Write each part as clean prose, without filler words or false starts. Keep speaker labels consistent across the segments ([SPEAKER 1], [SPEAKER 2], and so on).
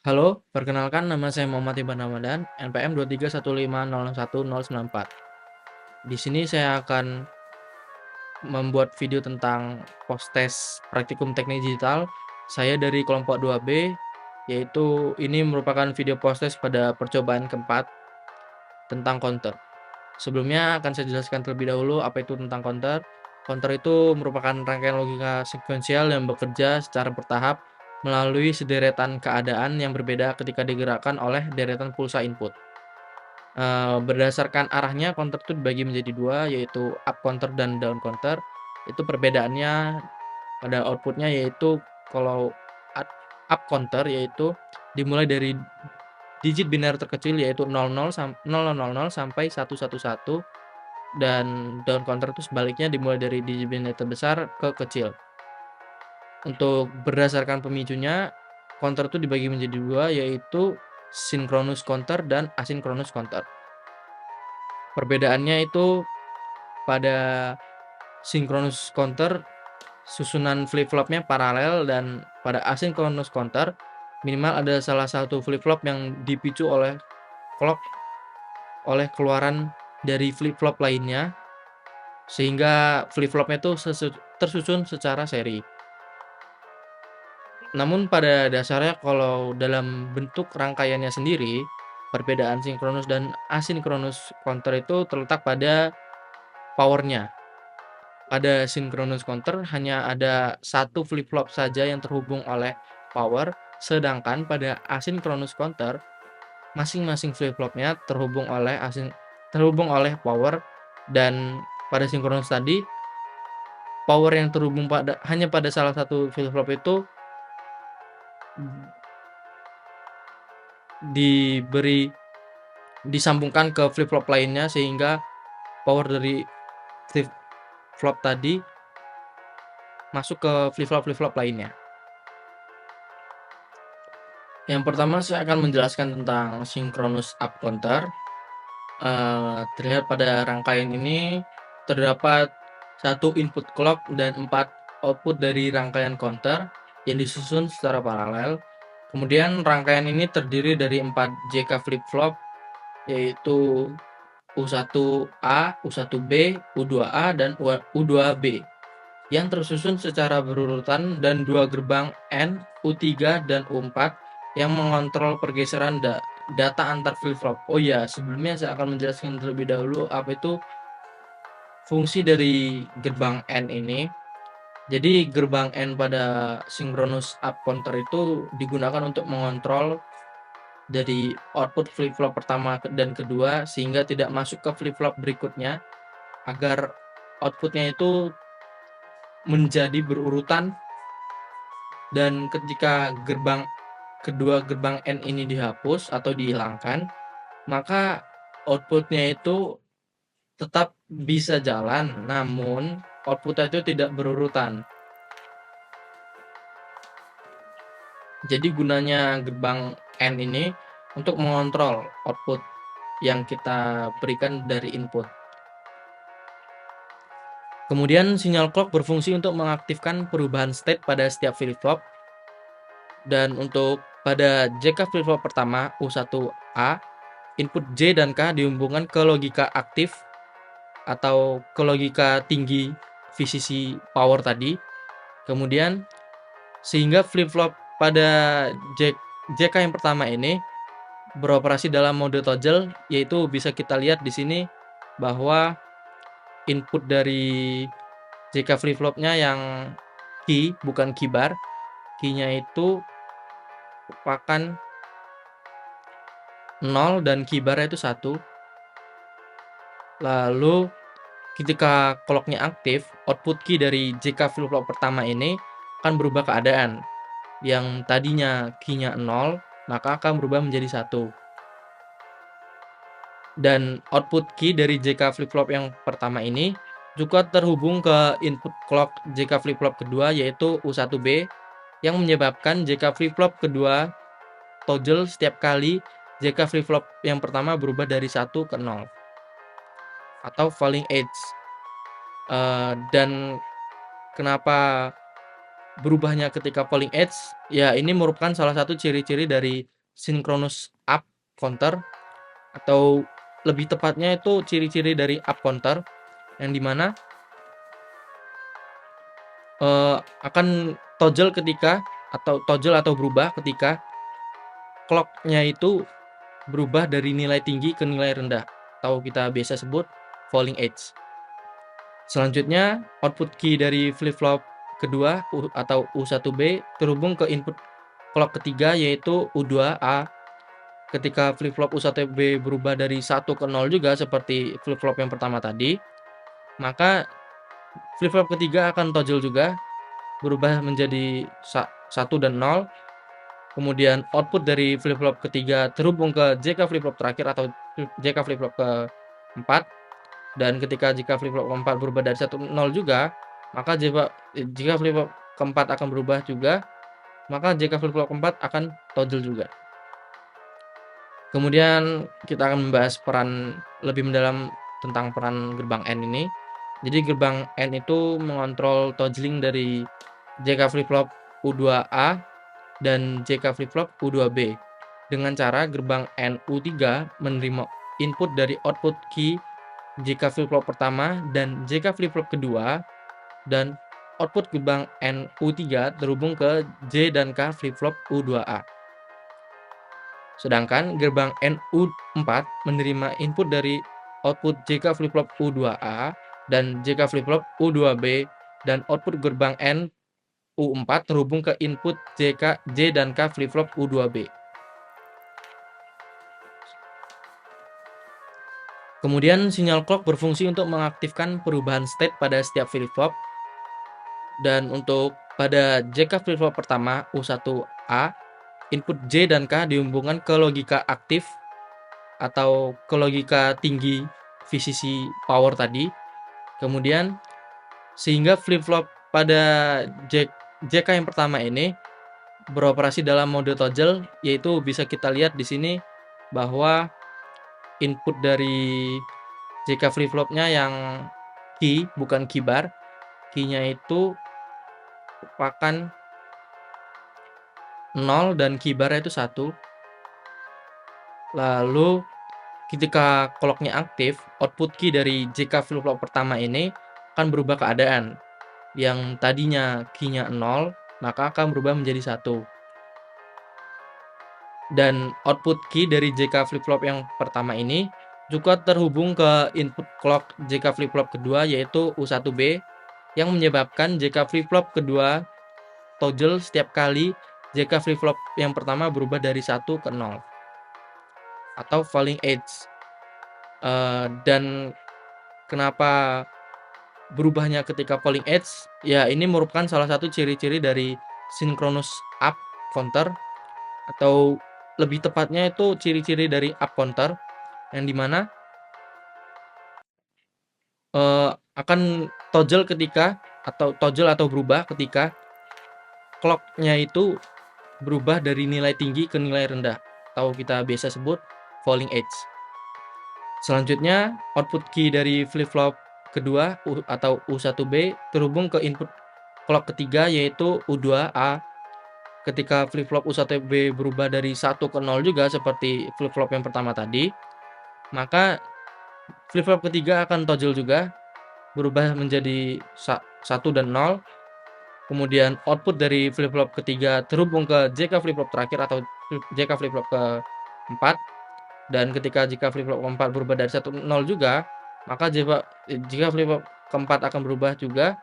[SPEAKER 1] Halo, perkenalkan nama saya Muhammad Iban Ramadan, NPM 23150610094. Di sini saya akan membuat video tentang post-test praktikum teknik digital. Saya dari kelompok 2B, yaitu ini merupakan video post-test pada percobaan keempat tentang counter. Sebelumnya akan saya jelaskan terlebih dahulu apa itu tentang counter. Counter itu merupakan rangkaian logika sekuensial yang bekerja secara bertahap melalui sederetan keadaan yang berbeda ketika digerakkan oleh deretan pulsa input. Berdasarkan arahnya counter itu dibagi menjadi dua, yaitu up counter dan down counter. Itu perbedaannya pada outputnya, yaitu kalau up counter yaitu dimulai dari digit biner terkecil, yaitu 0000 sampai 111, dan down counter itu sebaliknya dimulai dari digit biner terbesar ke kecil. Untuk berdasarkan pemicunya, counter itu dibagi menjadi dua, yaitu synchronous counter dan asynchronous counter. Perbedaannya itu pada synchronous counter susunan flip-flopnya paralel, dan pada asynchronous counter minimal ada salah satu flip-flop yang dipicu oleh clock oleh keluaran dari flip-flop lainnya, sehingga flip-flopnya itu tersusun secara seri. Namun pada dasarnya kalau dalam bentuk rangkaiannya sendiri, perbedaan sinkronus dan asinkronus counter itu terletak pada powernya. Pada sinkronus counter hanya ada satu flip-flop saja yang terhubung oleh power, sedangkan pada asinkronus counter masing-masing flip-flopnya terhubung oleh power, dan pada sinkronus tadi power yang terhubung hanya pada salah satu flip-flop itu disambungkan ke flip-flop lainnya, sehingga power dari flip-flop tadi masuk ke flip-flop lainnya. Yang pertama saya akan menjelaskan tentang synchronous up counter. Terlihat pada rangkaian ini terdapat satu input clock dan 4 output dari rangkaian counter yang disusun secara paralel. Kemudian rangkaian ini terdiri dari 4 JK flip-flop, yaitu U1A, U1B, U2A, dan U2B yang tersusun secara berurutan, dan 2 gerbang N, U3 dan U4 yang mengontrol pergeseran data antar flip-flop. Oh ya, sebelumnya saya akan menjelaskan terlebih dahulu apa itu fungsi dari gerbang N ini. Jadi gerbang N pada synchronous up counter itu digunakan untuk mengontrol dari output flip-flop pertama dan kedua sehingga tidak masuk ke flip-flop berikutnya, agar outputnya itu menjadi berurutan, dan ketika kedua gerbang N ini dihapus atau dihilangkan, maka outputnya itu tetap bisa jalan, namun outputnya itu tidak berurutan. Jadi gunanya gerbang N ini untuk mengontrol output yang kita berikan dari input. Kemudian sinyal clock berfungsi untuk mengaktifkan perubahan state pada setiap flip-flop, dan untuk pada JK flip-flop pertama U1A, input J dan K dihubungkan ke logika aktif atau ke logika tinggi VCC power tadi. Kemudian sehingga flip-flop pada JK yang pertama ini beroperasi dalam mode toggle, yaitu bisa kita lihat di sini bahwa input dari JK flip-flopnya yang key, bukan keybar, key-nya itu merupakan 0 dan keybar-nya itu 1. Lalu ketika clock-nya aktif, output key dari JK flip-flop pertama ini akan berubah keadaan. Yang tadinya key-nya 0, maka akan berubah menjadi 1. Dan output key dari JK flip-flop yang pertama ini juga terhubung ke input clock JK flip-flop kedua, yaitu U1B, yang menyebabkan JK flip-flop kedua toggle setiap kali JK flip-flop yang pertama berubah dari 1 ke 0 atau falling edge. Dan kenapa berubahnya ketika falling edge? Ya, ini merupakan salah satu ciri-ciri dari synchronous up counter, atau lebih tepatnya itu ciri-ciri dari up counter yang dimana akan toggle atau berubah ketika clock-nya itu berubah dari nilai tinggi ke nilai rendah, atau kita biasa sebut falling edge. Selanjutnya, output key dari flip-flop kedua atau U1B terhubung ke input clock ketiga yaitu U2A. Ketika flip-flop U1B berubah dari 1 ke 0 juga seperti flip-flop yang pertama tadi, maka flip-flop ketiga akan toggle juga, berubah menjadi 1 dan 0. Kemudian output dari flip-flop ketiga terhubung ke JK flip-flop terakhir atau JK flip-flop keempat. Dan jika flip-flop keempat berubah dari 1 ke 0 juga, maka jika flip-flop keempat akan berubah juga, maka JK flip-flop keempat akan toggle juga. Kemudian kita akan membahas peran lebih mendalam tentang peran gerbang AND ini. Jadi gerbang AND itu mengontrol toggling dari JK flip-flop U2A dan JK flip-flop U2B dengan cara gerbang AND U3 menerima input dari output key JK flip-flop pertama dan JK flip-flop kedua, dan output gerbang AND U3 terhubung ke J dan K flip-flop U2A. Sedangkan gerbang AND U4 menerima input dari output JK flip-flop U2A dan JK flip-flop U2B, dan output gerbang AND U4 terhubung ke input J dan K flip-flop U2B. Kemudian sinyal clock berfungsi untuk mengaktifkan perubahan state pada setiap flip-flop. Dan untuk pada JK flip-flop pertama U1A, input J dan K dihubungkan ke logika aktif atau ke logika tinggi VCC power tadi. Kemudian sehingga flip-flop pada JK yang pertama ini beroperasi dalam mode toggle, yaitu bisa kita lihat di sini bahwa input dari JK flip-flopnya yang key, bukan key bar, key-nya itu merupakan 0 dan key bar itu 1. Lalu ketika clock-nya aktif, output key dari JK flip-flop pertama ini akan berubah keadaan. Yang tadinya key-nya 0, maka akan berubah menjadi 1. Dan output key dari JK flip-flop yang pertama ini juga terhubung ke input clock JK flip-flop kedua yaitu U1B, yang menyebabkan JK flip-flop kedua toggle setiap kali JK flip-flop yang pertama berubah dari 1 ke 0 atau falling edge. Dan kenapa berubahnya ketika falling edge? Ya, ini merupakan salah satu ciri-ciri dari synchronous up counter, atau lebih tepatnya itu ciri-ciri dari up counter yang dimana akan toggle atau berubah ketika clock-nya itu berubah dari nilai tinggi ke nilai rendah, atau kita biasa sebut falling edge. Selanjutnya, output key dari flip-flop kedua atau U1B terhubung ke input clock ketiga yaitu U2A. Ketika flip-flop U1B berubah dari 1 ke 0 juga seperti flip-flop yang pertama tadi, maka flip-flop ketiga akan toggle juga, berubah menjadi 1 dan 0. Kemudian output dari flip-flop ketiga terhubung ke JK flip-flop terakhir atau JK flip-flop keempat. Dan jika flip-flop keempat berubah dari 1 ke 0 juga, maka jika flip-flop keempat akan berubah juga,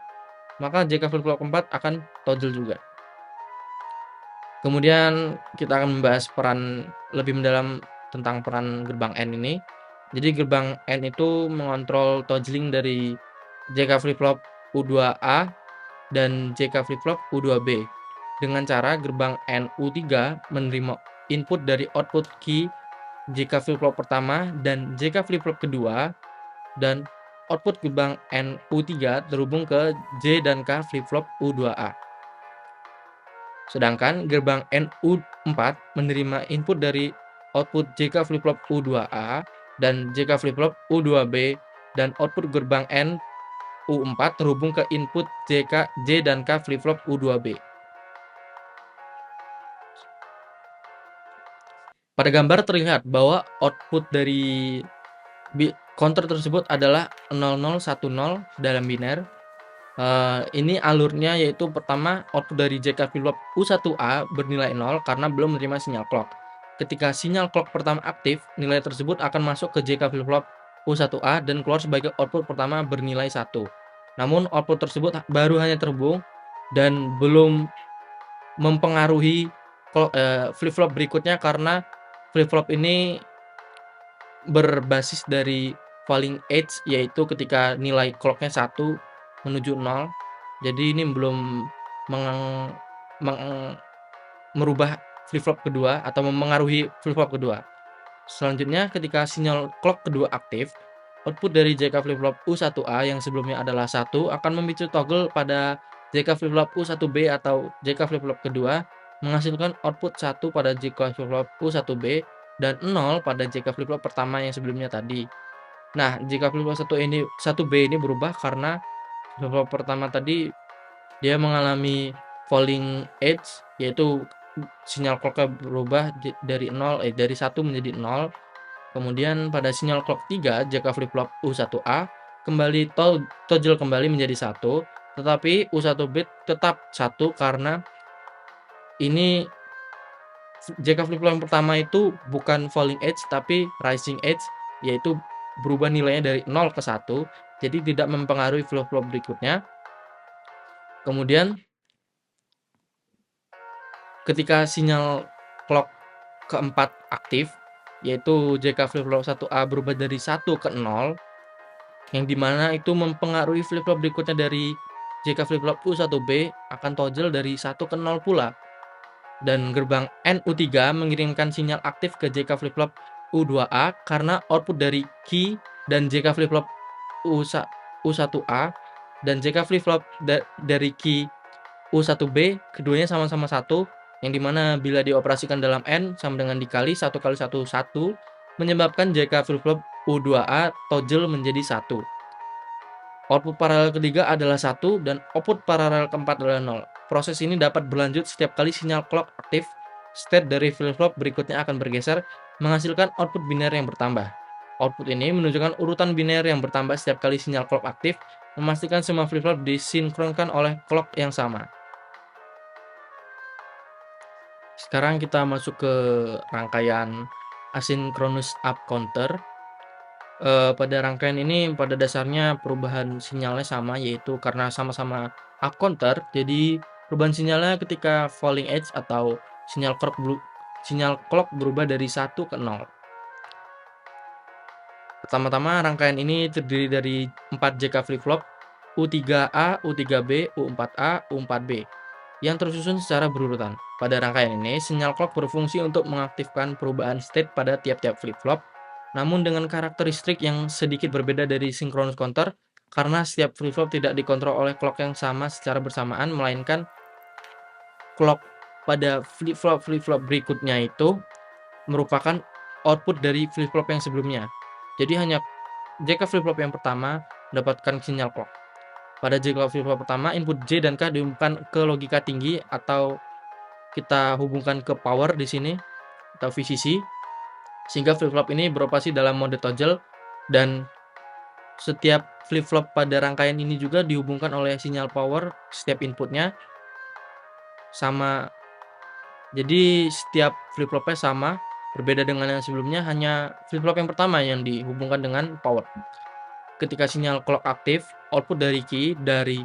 [SPEAKER 1] maka JK flip-flop keempat akan toggle juga. Kemudian kita akan membahas peran lebih mendalam tentang peran gerbang AND ini. Jadi gerbang AND itu mengontrol toggling dari JK flip-flop U2A dan JK flip-flop U2B dengan cara gerbang AND U3 menerima input dari output key JK flip-flop pertama dan JK flip-flop kedua, dan output gerbang AND U3 terhubung ke J dan K flip-flop U2A. Sedangkan gerbang AND U4 menerima input dari output JK flip-flop U2A dan JK flip-flop U2B, dan output gerbang AND U4 terhubung ke input J dan K flip-flop U2B. Pada gambar terlihat bahwa output dari counter tersebut adalah 0010 dalam biner. Ini alurnya yaitu pertama output dari JK flip-flop U1A bernilai 0 karena belum menerima sinyal clock. Ketika sinyal clock pertama aktif, nilai tersebut akan masuk ke JK flip-flop U1A dan keluar sebagai output pertama bernilai 1. Namun output tersebut baru hanya terhubung dan belum mempengaruhi flip-flop berikutnya karena flip-flop ini berbasis dari falling edge, yaitu ketika nilai clock-nya 1 menuju 0. Jadi ini belum merubah flip-flop kedua atau mempengaruhi flip-flop kedua. Selanjutnya ketika sinyal clock kedua aktif, output dari JK flip-flop U1A yang sebelumnya adalah 1 akan memicu toggle pada JK flip-flop U1B atau JK flip-flop kedua, menghasilkan output 1 pada JK flip-flop U1B dan 0 pada JK flip-flop pertama yang sebelumnya tadi. Nah, jika flip-flop 1B ini berubah karena flip-flop pertama tadi dia mengalami falling edge, yaitu sinyal clock-nya berubah dari 1 menjadi 0. Kemudian pada sinyal clock 3, JK flip-flop U1A kembali toggle kembali menjadi 1, tetapi U1B tetap 1 karena ini JK flip-flop yang pertama itu bukan falling edge tapi rising edge, yaitu berubah nilainya dari 0 ke 1, jadi tidak mempengaruhi flip-flop berikutnya. Kemudian ketika sinyal clock keempat aktif, yaitu JK flip-flop 1A berubah dari 1 ke 0, yang dimana itu mempengaruhi flip-flop berikutnya dari JK flip-flop U1B akan toggle dari 1 ke 0 pula. Dan gerbang NU3 mengirimkan sinyal aktif ke JK flip-flop U2A karena output dari key dan JK flip-flop U1A dan JK flip-flop dari key U1B keduanya sama-sama 1, yang dimana bila dioperasikan dalam N sama dengan dikali 1 kali 1 1 menyebabkan JK flip-flop U2A toggle menjadi 1. Output paralel ketiga adalah 1 dan output paralel keempat adalah 0. Proses ini dapat berlanjut setiap kali sinyal clock aktif, state dari flip-flop berikutnya akan bergeser, menghasilkan output biner yang bertambah. Output ini menunjukkan urutan biner yang bertambah setiap kali sinyal clock aktif, memastikan semua flip-flop disinkronkan oleh clock yang sama. Sekarang kita masuk ke rangkaian asynchronous up counter. Pada rangkaian ini pada dasarnya perubahan sinyalnya sama, yaitu karena sama-sama up counter, jadi perubahan sinyalnya ketika falling edge atau sinyal clock berubah dari 1 ke 0. Pertama-tama rangkaian ini terdiri dari 4 JK flip-flop U3A, U3B, U4A, U4B yang tersusun secara berurutan. Pada rangkaian ini, sinyal clock berfungsi untuk mengaktifkan perubahan state pada tiap-tiap flip-flop, namun dengan karakteristik yang sedikit berbeda dari synchronous counter karena setiap flip-flop tidak dikontrol oleh clock yang sama secara bersamaan, melainkan clock pada flip-flop berikutnya itu merupakan output dari flip-flop yang sebelumnya. Jadi hanya JK flip-flop yang pertama mendapatkan sinyal clock. Pada JK flip-flop pertama, input J dan K dihubungkan ke logika tinggi atau kita hubungkan ke power di sini atau VCC, sehingga flip-flop ini beroperasi dalam mode toggle, dan setiap flip-flop pada rangkaian ini juga dihubungkan oleh sinyal power setiap inputnya sama. Jadi setiap flip-flopnya sama, berbeda dengan yang sebelumnya, hanya flip-flop yang pertama yang dihubungkan dengan power. Ketika sinyal clock aktif, output key dari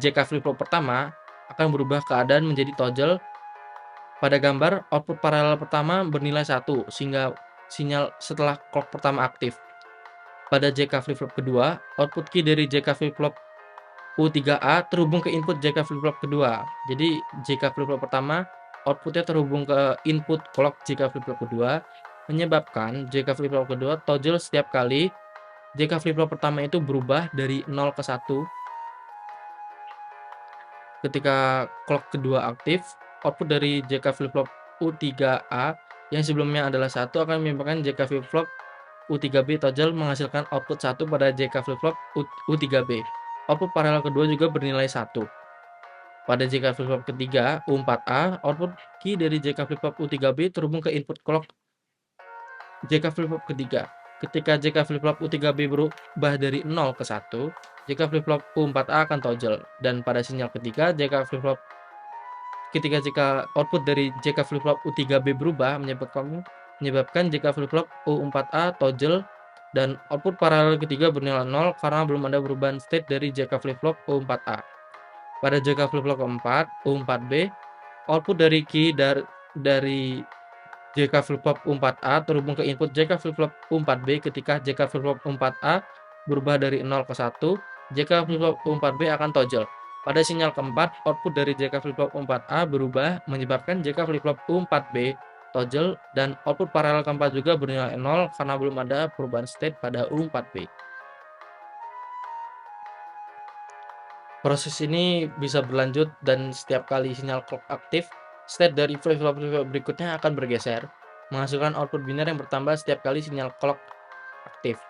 [SPEAKER 1] JK flip-flop pertama akan berubah keadaan menjadi toggle. Pada gambar, output paralel pertama bernilai 1 sehingga sinyal setelah clock pertama aktif. Pada JK flip-flop kedua, output key dari JK flip-flop U3A terhubung ke input JK flip-flop kedua. Jadi JK flip-flop pertama outputnya terhubung ke input clock JK flip-flop kedua, menyebabkan JK flip-flop kedua toggle setiap kali JK flip-flop pertama itu berubah dari 0 ke 1. Ketika clock kedua aktif, output dari JK flip-flop U3A yang sebelumnya adalah 1 akan menyebabkan JK flip-flop U3B toggle menghasilkan output 1 pada JK flip-flop U3B. Output paralel kedua juga bernilai 1. Pada JK flip-flop ketiga U4A, output key dari JK flip-flop U3B terhubung ke input clock JK flip-flop ketiga. Ketika JK flip-flop U3B berubah dari 0 ke 1, JK flip-flop U4A akan toggle. Dan pada sinyal ketiga, ketika output dari JK flip-flop U3B berubah menyebabkan JK flip-flop U4A toggle dan output paralel ketiga bernilai 0 karena belum ada perubahan state dari JK flip-flop U4A. Pada JK flip-flop keempat, U4B, output dari key dari JK flip-flop U4A terhubung ke input JK flip-flop U4B. Ketika JK flip-flop U4A berubah dari 0 ke 1, JK flip-flop U4B akan toggle. Pada sinyal keempat, output dari JK flip-flop U4A berubah menyebabkan JK flip-flop U4B toggle dan output paralel keempat juga bernilai 0 karena belum ada perubahan state pada U4B. Proses ini bisa berlanjut dan setiap kali sinyal clock aktif, state dari flip-flop berikutnya akan bergeser, menghasilkan output biner yang bertambah setiap kali sinyal clock aktif.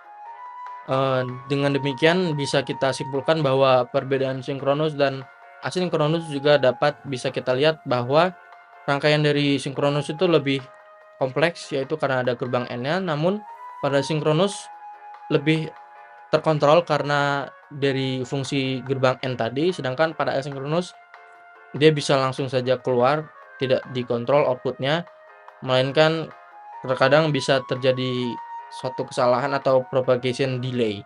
[SPEAKER 1] Dengan demikian bisa kita simpulkan bahwa perbedaan sinkronus dan asinkronus juga bisa kita lihat bahwa rangkaian dari sinkronus itu lebih kompleks, yaitu karena ada gerbang N-nya, namun pada sinkronus lebih terkontrol karena dari fungsi gerbang N tadi, sedangkan pada asinkronus dia bisa langsung saja keluar, tidak dikontrol outputnya, melainkan terkadang bisa terjadi suatu kesalahan atau propagation delay.